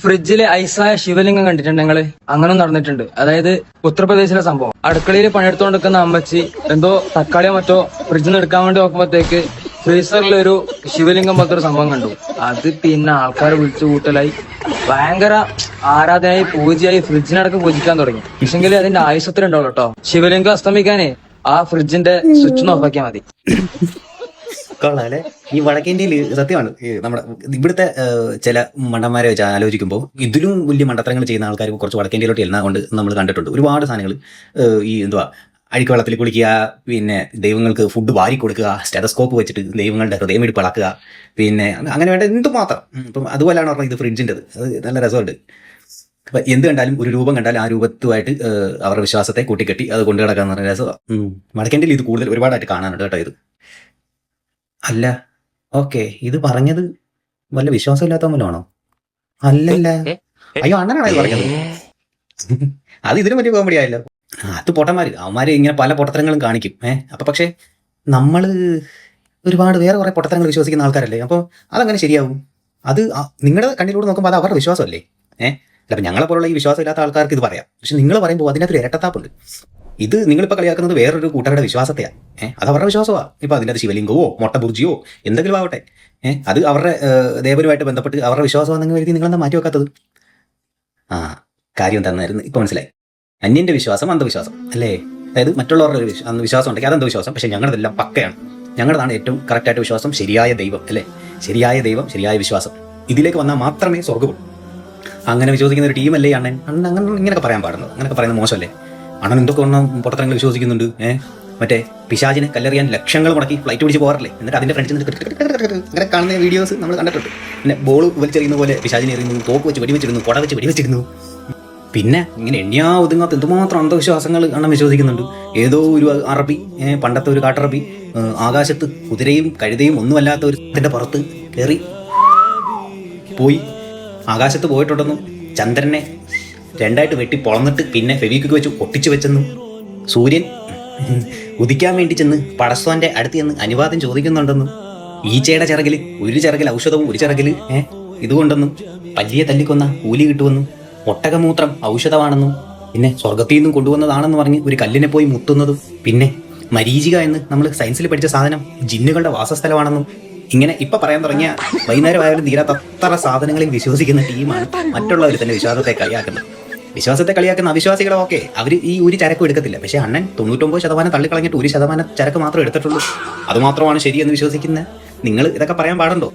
ഫ്രിഡ്ജില് ഐസായ ശിവലിംഗം കണ്ടിട്ടുണ്ട് നിങ്ങള്? അങ്ങനെ നടന്നിട്ടുണ്ട്. അതായത് ഉത്തർപ്രദേശിലെ സംഭവം. അടുക്കളയിൽ പണിയെടുത്തോണ്ടിരിക്കുന്ന അമ്മച്ചി എന്തോ തക്കാളിയോ മറ്റോ ഫ്രിഡ്ജിൽ നിന്ന് എടുക്കാൻ വേണ്ടി നോക്കുമ്പോഴത്തേക്ക് ഫ്രീസറിൽ ഒരു ശിവലിംഗം പോലത്തെ ഒരു സംഭവം കണ്ടു. അത് പിന്നെ ആൾക്കാർ വിളിച്ചു കൂട്ടലായി, ഭയങ്കര ആരാധനയായി, പൂജയായി, ഫ്രിഡ്ജിനടക്കം പൂജിക്കാൻ തുടങ്ങി. പക്ഷെങ്കിൽ അതിന്റെ ആയുസത്തിലുണ്ടാവുള്ളൂ കേട്ടോ. ശിവലിംഗം അസ്തമിക്കാനേ ആ ഫ്രിഡ്ജിന്റെ സ്വിച്ച് ഒന്ന് ഓഫാക്കിയാൽ മതി. കൊള്ളാല്ലേ. ഈ വടക്കേന്ത്യയിൽ സത്യമാണ് നമ്മുടെ ഇവിടുത്തെ ചില മണ്ടന്മാരെ വെച്ച് ആലോചിക്കുമ്പോൾ ഇതിലും വലിയ മണ്ടത്തരങ്ങൾ ചെയ്യുന്ന ആൾക്കാർ കുറച്ച് വടക്കേന്ത്യയിലോട്ട് എല്ലാം കൊണ്ട് നമ്മൾ കണ്ടിട്ടുണ്ട്. ഒരുപാട് സാധനങ്ങൾ ഈ എന്തുവാ അഴുക്കുവെള്ളത്തിൽ കുളിക്കുക, പിന്നെ ദൈവങ്ങൾക്ക് ഫുഡ് വാരി കൊടുക്കുക, സ്റ്റെതസ്കോപ്പ് വെച്ചിട്ട് ദൈവങ്ങളുടെ ഹൃദയമിടിപ്പ് ഇളക്കുക, പിന്നെ അങ്ങനെ വേണ്ട എന്തുമാത്രം. ഇപ്പം അതുപോലെയാണ് പറഞ്ഞത് ഇത് ഫ്രിഡ്ജിൻ്റെത്. അത് നല്ല രസമുണ്ട്. അപ്പം എന്ത് കണ്ടാലും ഒരു രൂപം കണ്ടാലും ആ രൂപത്തുമായിട്ട് അവരുടെ വിശ്വാസത്തെ കൂട്ടിക്കെട്ടി അത് കൊണ്ടു കിടക്കാന്ന് പറഞ്ഞ രസമാണ്. വടക്കേന്ത്യയിൽ ഇത് കൂടുതൽ ഒരുപാടായിട്ട് കാണാനുണ്ട് കേട്ടോ. ഇത് അല്ല, ഓക്കെ, ഇത് പറഞ്ഞത് വല്ല വിശ്വാസമില്ലാത്ത പോലാണോ? അല്ലല്ല, അയ്യോ അണ്ണനാണ് ഇത് പറഞ്ഞത്. അത് ഇതിനും വലിയ കോമഡി ആയല്ലോ. അത് പൊട്ടന്മാര് അവന്മാര് ഇങ്ങനെ പല പൊട്ടത്തരങ്ങളും കാണിക്കും. അപ്പൊ പക്ഷെ നമ്മള് ഒരുപാട് വേറെ കുറെ പൊട്ടത്തരങ്ങൾ വിശ്വസിക്കുന്ന ആൾക്കാരല്ലേ. അപ്പോൾ അതങ്ങനെ ശരിയാവും? അത് നിങ്ങളുടെ കണ്ണിലൂടെ നോക്കുമ്പോൾ അത് അവരുടെ വിശ്വാസമല്ലേ. അല്ല, ഞങ്ങളെ പോലുള്ള ഈ വിശ്വാസമില്ലാത്ത ആൾക്കാർക്ക് ഇത് പറയാം. പക്ഷെ നിങ്ങൾ പറയുമ്പോൾ അതിനകത്തൊരു ഇരട്ടത്താപ്പുണ്ട്. ഇത് നിങ്ങളിപ്പോൾ കളിയാക്കുന്നത് വേറൊരു കൂട്ടരുടെ വിശ്വാസത്തെയാണ്. അത് അവരുടെ വിശ്വാസമാണ്. ഇപ്പം അതിൻ്റെ ശിവലിംഗമോ മൊട്ടബുർജിയോ എന്തെങ്കിലും ആവട്ടെ, അത് അവരുടെ ദേവനുമായിട്ട് ബന്ധപ്പെട്ട് അവരുടെ വിശ്വാസമാണെന്ന് കരുതി നിങ്ങളെന്താ മാറ്റി വെക്കാത്തത്? കാര്യം തന്നായിരുന്നു ഇപ്പം മനസ്സിലായി. അന്യൻ്റെ വിശ്വാസം അന്ധവിശ്വാസം അല്ലേ. അതായത് മറ്റുള്ളവരുടെ ഒരു വിശ്വാസം ഉണ്ടെങ്കിൽ അത് അന്ധവിശ്വാസം. പക്ഷേ ഞങ്ങളതെല്ലാം പക്കയാണ്. ഞങ്ങളതാണ് ഏറ്റവും കറക്റ്റായിട്ട് വിശ്വാസം, ശരിയായ ദൈവം അല്ലേ. ശരിയായ ദൈവം, ശരിയായ വിശ്വാസം, ഇതിലേക്ക് വന്നാൽ മാത്രമേ സ്വർഗ്ഗമുള്ളൂ. അങ്ങനെ വിശ്വസിക്കുന്ന ഒരു ടീമല്ലേ അണ്ണൻ. അങ്ങനെ ഇങ്ങനെയൊക്കെ പറയാൻ പാടുന്നത്, അങ്ങനെയൊക്കെ പറയുന്നത് മോശമല്ലേ. അണ്ണൻ എന്തൊക്കെ പൊട്ടത്തരങ്ങൾ വിശ്വസിക്കുന്നുണ്ട്. മറ്റേ പിശാചിനെ കല്ലെറിയാൻ ലക്ഷങ്ങൾ മുടക്കി ഫ്ലൈറ്റ് പിടിച്ച് പോകാറില്ലേ. എന്നിട്ട് അതിൻ്റെ ഫ്രണ്ട്സിൽ അങ്ങനെ കാണുന്ന വീഡിയോസ് നമ്മൾ കണ്ടിട്ടുണ്ട്. പിന്നെ ബോൾ വലിച്ചെറിയുന്ന പോലെ പിശാചിനെ എറിയുന്നു, തോക്ക് വെച്ച് വെടിവെച്ചിരുന്നു, കുട വെച്ച് വെടിവെച്ചിരുന്നു. പിന്നെ ഇങ്ങനെ എണ്ണിയാ ഒതുങ്ങാത്ത എന്തുമാത്രം അന്ധവിശ്വാസങ്ങൾ അണ്ണൻ വിശ്വസിക്കുന്നുണ്ട്. ഏതോ ഒരു അറബി, പണ്ടത്തെ ഒരു കാട്ടറബി, ആകാശത്ത് കുതിരയും കഴുതയും ഒന്നുമല്ലാത്ത ഒരു ഇതിൻ്റെ പുറത്ത് കയറി പോയി ആകാശത്ത് പോയിട്ടുണ്ടെന്നും ചന്ദ്രനെ രണ്ടായിട്ട് വെട്ടി പൊളന്നിട്ട് പിന്നെ ഫെവിക്വിക്ക് വെച്ച് ഒട്ടിച്ചു വെച്ചെന്നും സൂര്യൻ ഉദിക്കാൻ വേണ്ടി ചെന്ന് പടസ്വാന്റെ അടുത്ത് ചെന്ന് അനുവാദം ചോദിക്കുന്നുണ്ടെന്നും ഈച്ചയുടെ ചിറകിൽ ഒരു ചിറകിൽ ഔഷധവും ഒരു ചിറകിൽ ഇതുകൊണ്ടെന്നും പല്ലിയെ തല്ലിക്കൊന്ന കൂലി കിട്ടുമെന്നും ഒട്ടകമൂത്രം ഔഷധമാണെന്നും പിന്നെ സ്വർഗത്തിൽ നിന്നും കൊണ്ടുവന്നതാണെന്ന് പറഞ്ഞ് ഒരു കല്ലിനെ പോയി മുത്തുന്നതും പിന്നെ മരീചിക എന്ന് നമ്മൾ സയൻസിൽ പഠിച്ച സാധനം ജിന്നുകളുടെ വാസസ്ഥലമാണെന്നും ഇങ്ങനെ ഇപ്പം പറയാൻ തുടങ്ങിയ വൈകുന്നേരം ആയാലും തീരാത്ത അത്ര സാധനങ്ങളിൽ വിശ്വസിക്കുന്ന ടീമാണ് മറ്റുള്ളവർ തന്നെ വിശ്വാസത്തെ കളിയാക്കുന്നത്. വിശ്വാസത്തെ കളിയാക്കുന്ന അവിശ്വാസികളൊക്കെ അവർ ഈ ഒരു ചരക്കും എടുക്കത്തില്ല. പക്ഷേ അണ്ണൻ 99% തള്ളിക്കളഞ്ഞിട്ട് 1% ചരക്ക് മാത്രമേ എടുത്തിട്ടുള്ളൂ. അതുമാത്രമാണ് ശരിയെന്ന് വിശ്വസിക്കുന്നത്. നിങ്ങൾ ഇതൊക്കെ പറയാൻ പാടുണ്ടോ?